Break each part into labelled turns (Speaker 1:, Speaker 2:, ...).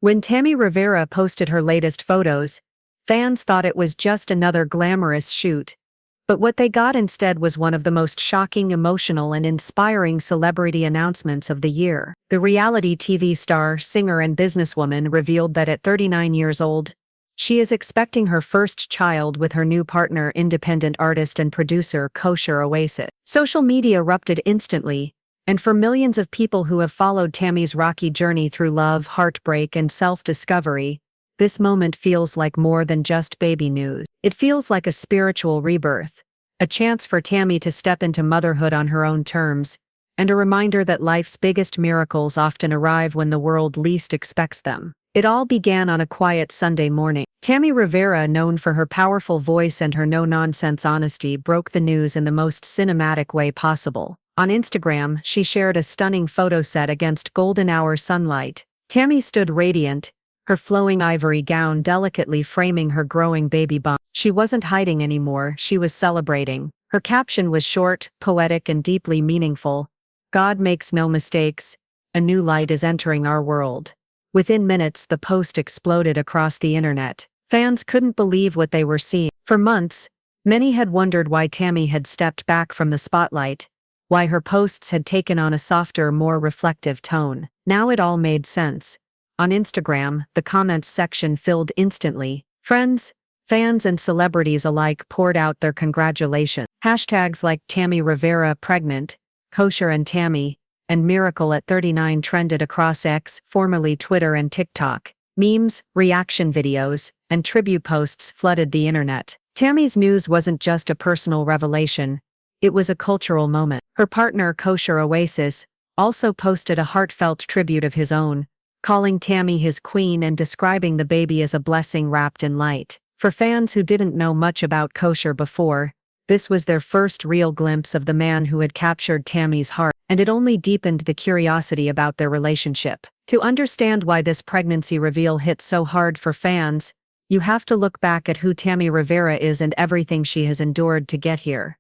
Speaker 1: When Tammy Rivera posted her latest photos, fans thought it was just another glamorous shoot. But what they got instead was one of the most shocking, emotional, and inspiring celebrity announcements of the year. The reality TV star, singer, and businesswoman revealed that at 39 years old, she is expecting her first child with her new partner, independent artist and producer Kosher Oasis. Social media erupted instantly, and for millions of people who have followed Tammy's rocky journey through love, heartbreak, and self-discovery, this moment feels like more than just baby news. It feels like a spiritual rebirth, a chance for Tammy to step into motherhood on her own terms, and a reminder that life's biggest miracles often arrive when the world least expects them. It all began on a quiet Sunday morning. Tammy Rivera, known for her powerful voice and her no-nonsense honesty, broke the news in the most cinematic way possible. On Instagram, she shared a stunning photo set against golden hour sunlight. Tammy stood radiant, her flowing ivory gown delicately framing her growing baby bump. She wasn't hiding anymore, she was celebrating. Her caption was short, poetic, and deeply meaningful. God makes no mistakes. A new light is entering our world. Within minutes, the post exploded across the internet. Fans couldn't believe what they were seeing. For months, many had wondered why Tammy had stepped back from the spotlight, why her posts had taken on a softer, more reflective tone. Now it all made sense. On Instagram, the comments section filled instantly. Friends, fans, and celebrities alike poured out their congratulations. Hashtags like Tammy Rivera pregnant, Kosher and Tammy, and Miracle at 39 trended across X, formerly Twitter, and TikTok. Memes, reaction videos, and tribute posts flooded the internet. Tammy's news wasn't just a personal revelation, it was a cultural moment. Her partner, Kosher Oasis, also posted a heartfelt tribute of his own, calling Tammy his queen and describing the baby as a blessing wrapped in light. For fans who didn't know much about Kosher before, this was their first real glimpse of the man who had captured Tammy's heart, and it only deepened the curiosity about their relationship. To understand why this pregnancy reveal hit so hard for fans, you have to look back at who Tammy Rivera is and everything she has endured to get here.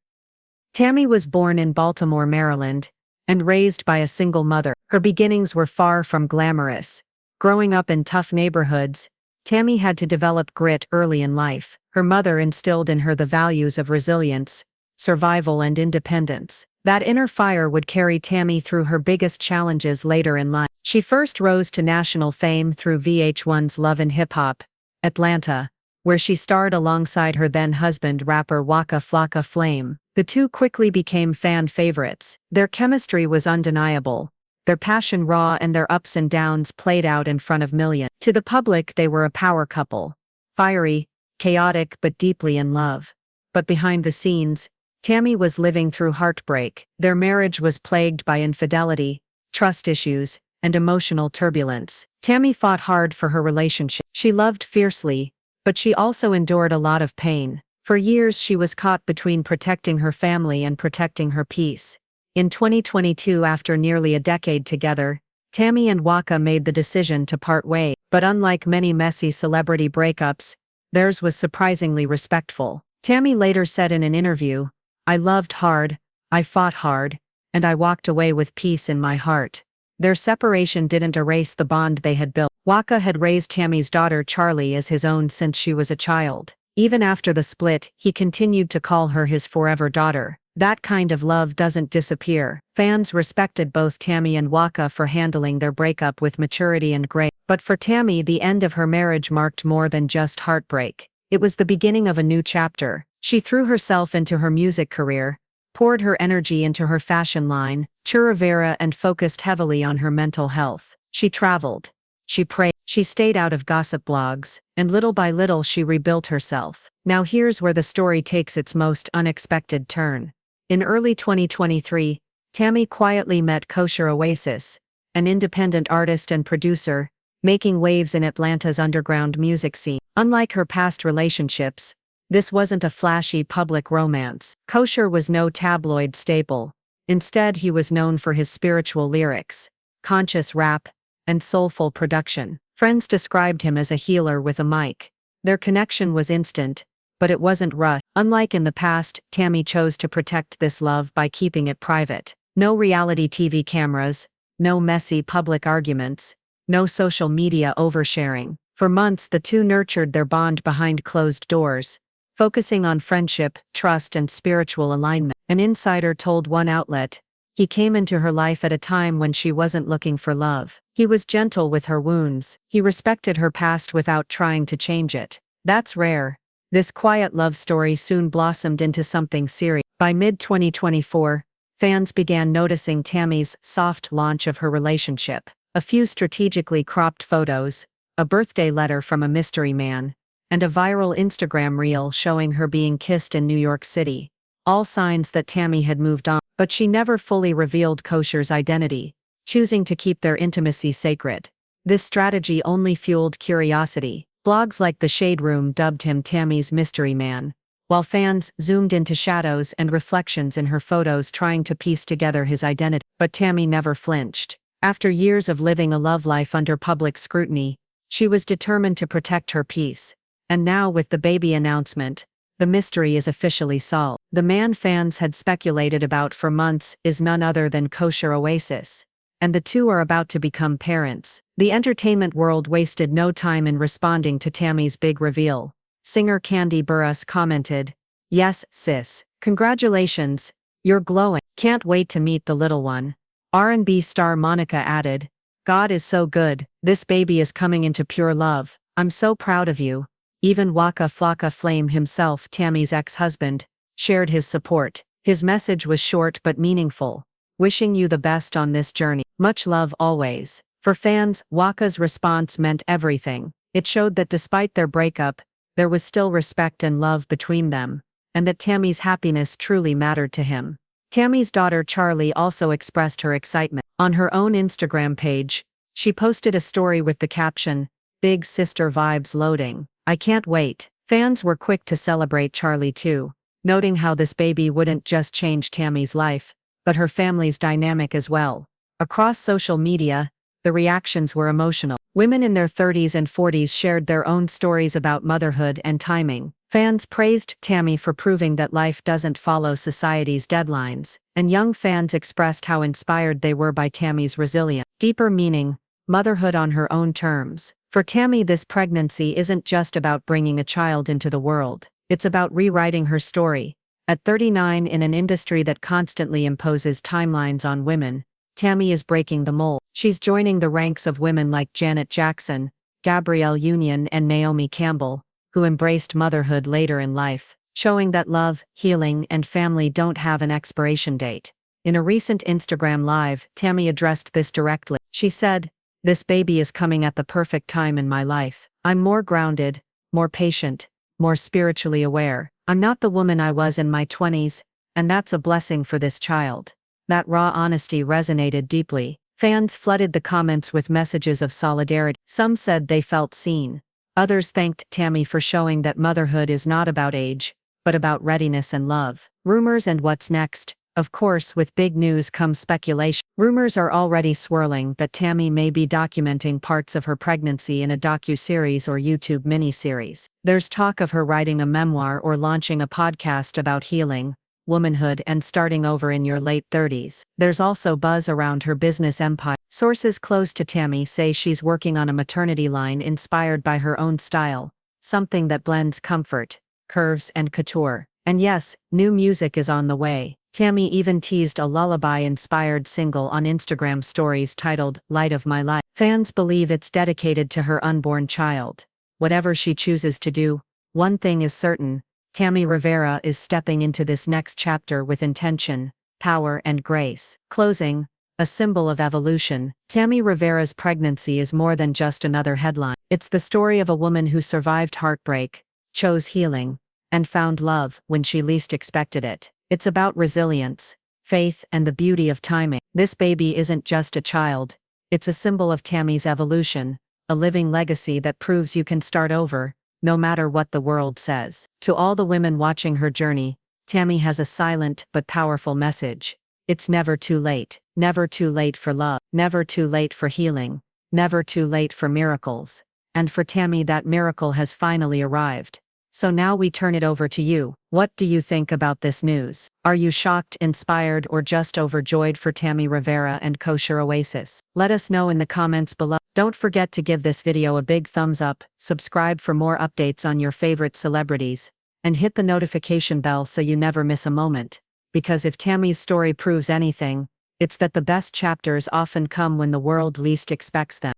Speaker 1: Tammy was born in Baltimore, Maryland, and raised by a single mother. Her beginnings were far from glamorous. Growing up in tough neighborhoods, Tammy had to develop grit early in life. Her mother instilled in her the values of resilience, survival, and independence. That inner fire would carry Tammy through her biggest challenges later in life. She first rose to national fame through VH1's Love and Hip Hop, Atlanta, where she starred alongside her then-husband, rapper Waka Flocka Flame. The two quickly became fan favorites. Their chemistry was undeniable, their passion raw, and their ups and downs played out in front of millions. To the public, they were a power couple, fiery, chaotic, but deeply in love. But behind the scenes, Tammy was living through heartbreak. Their marriage was plagued by infidelity, trust issues, and emotional turbulence. Tammy fought hard for her relationship. She loved fiercely, but she also endured a lot of pain. For years she was caught between protecting her family and protecting her peace. In 2022, after nearly a decade together, Tammy and Waka made the decision to part ways. But unlike many messy celebrity breakups, theirs was surprisingly respectful. Tammy later said in an interview, "I loved hard, I fought hard, and I walked away with peace in my heart." Their separation didn't erase the bond they had built. Waka had raised Tammy's daughter Charlie as his own since she was a child. Even after the split, he continued to call her his forever daughter. That kind of love doesn't disappear. Fans respected both Tammy and Waka for handling their breakup with maturity and grace. But for Tammy, the end of her marriage marked more than just heartbreak. It was the beginning of a new chapter. She threw herself into her music career, poured her energy into her fashion line, Rivera, and focused heavily on her mental health. She traveled. She prayed. She stayed out of gossip blogs, and little by little she rebuilt herself. Now here's where the story takes its most unexpected turn. In early 2023, Tammy quietly met Kosher Oasis, an independent artist and producer, making waves in Atlanta's underground music scene. Unlike her past relationships, this wasn't a flashy public romance. Kosher was no tabloid staple. Instead, he was known for his spiritual lyrics, conscious rap, and soulful production. Friends described him as a healer with a mic. Their connection was instant, but it wasn't rushed. Unlike in the past, Tammy chose to protect this love by keeping it private. No reality TV cameras, no messy public arguments, No social media oversharing. For months, the two nurtured their bond behind closed doors, focusing on friendship, trust, and spiritual alignment. An insider told one outlet, "He came into her life at a time when she wasn't looking for love. He was gentle with her wounds. He respected her past without trying to change it." That's rare. This quiet love story soon blossomed into something serious. By mid-2024, fans began noticing Tammy's soft launch of her relationship. A few strategically cropped photos, a birthday letter from a mystery man, and a viral Instagram reel showing her being kissed in New York City. All signs that Tammy had moved on, but she never fully revealed Kosher's identity, choosing to keep their intimacy sacred. This strategy only fueled curiosity. Blogs like The Shade Room dubbed him Tammy's mystery man, while fans zoomed into shadows and reflections in her photos trying to piece together his identity. But Tammy never flinched. After years of living a love life under public scrutiny, she was determined to protect her peace. And now, with the baby announcement, the mystery is officially solved. The man fans had speculated about for months is none other than Kosher Oasis, and the two are about to become parents. The entertainment world wasted no time in responding to Tammy's big reveal. Singer Candy Burruss commented, "Yes, sis. Congratulations. You're glowing. Can't wait to meet the little one." R&B star Monica added, "God is so good. This baby is coming into pure love. I'm so proud of you." Even Waka Flocka Flame himself, Tammy's ex-husband, shared his support. His message was short but meaningful. "Wishing you the best on this journey. Much love always." For fans, Waka's response meant everything. It showed that despite their breakup, there was still respect and love between them, and that Tammy's happiness truly mattered to him. Tammy's daughter Charlie also expressed her excitement. On her own Instagram page, she posted a story with the caption, "Big sister vibes loading. I can't wait." Fans were quick to celebrate Charlie too, noting how this baby wouldn't just change Tammy's life, but her family's dynamic as well. Across social media, the reactions were emotional. Women in their 30s and 40s shared their own stories about motherhood and timing. Fans praised Tammy for proving that life doesn't follow society's deadlines, and young fans expressed how inspired they were by Tammy's resilience. Deeper meaning, motherhood on her own terms. For Tammy, this pregnancy isn't just about bringing a child into the world, it's about rewriting her story. At 39, in an industry that constantly imposes timelines on women, Tammy is breaking the mold. She's joining the ranks of women like Janet Jackson, Gabrielle Union, and Naomi Campbell, who embraced motherhood later in life, showing that love, healing, and family don't have an expiration date. In a recent Instagram Live, Tammy addressed this directly. She said, "This baby is coming at the perfect time in my life. I'm more grounded, more patient, more spiritually aware. I'm not the woman I was in my 20s, and that's a blessing for this child." That raw honesty resonated deeply. Fans flooded the comments with messages of solidarity. Some said they felt seen. Others thanked Tammy for showing that motherhood is not about age, but about readiness and love. Rumors and what's next. Of course, with big news comes speculation. Rumors are already swirling that Tammy may be documenting parts of her pregnancy in a docu-series or YouTube miniseries. There's talk of her writing a memoir or launching a podcast about healing, womanhood, and starting over in your late 30s. There's also buzz around her business empire. Sources close to Tammy say she's working on a maternity line inspired by her own style, something that blends comfort, curves, and couture. And yes, new music is on the way. Tammy even teased a lullaby-inspired single on Instagram stories titled "Light of My Life." Fans believe it's dedicated to her unborn child. Whatever she chooses to do, one thing is certain: Tammy Rivera is stepping into this next chapter with intention, power, and grace. Closing, a symbol of evolution. Tammy Rivera's pregnancy is more than just another headline. It's the story of a woman who survived heartbreak, chose healing, and found love when she least expected it. It's about resilience, faith, and the beauty of timing. This baby isn't just a child, it's a symbol of Tammy's evolution, a living legacy that proves you can start over, no matter what the world says. To all the women watching her journey, Tammy has a silent but powerful message. It's never too late. Never too late for love. Never too late for healing. Never too late for miracles. And for Tammy, that miracle has finally arrived. So now we turn it over to you. What do you think about this news? Are you shocked, inspired, or just overjoyed for Tammy Rivera and Kosher Oasis? Let us know in the comments below. Don't forget to give this video a big thumbs up, subscribe for more updates on your favorite celebrities, and hit the notification bell so you never miss a moment. Because if Tammy's story proves anything, it's that the best chapters often come when the world least expects them.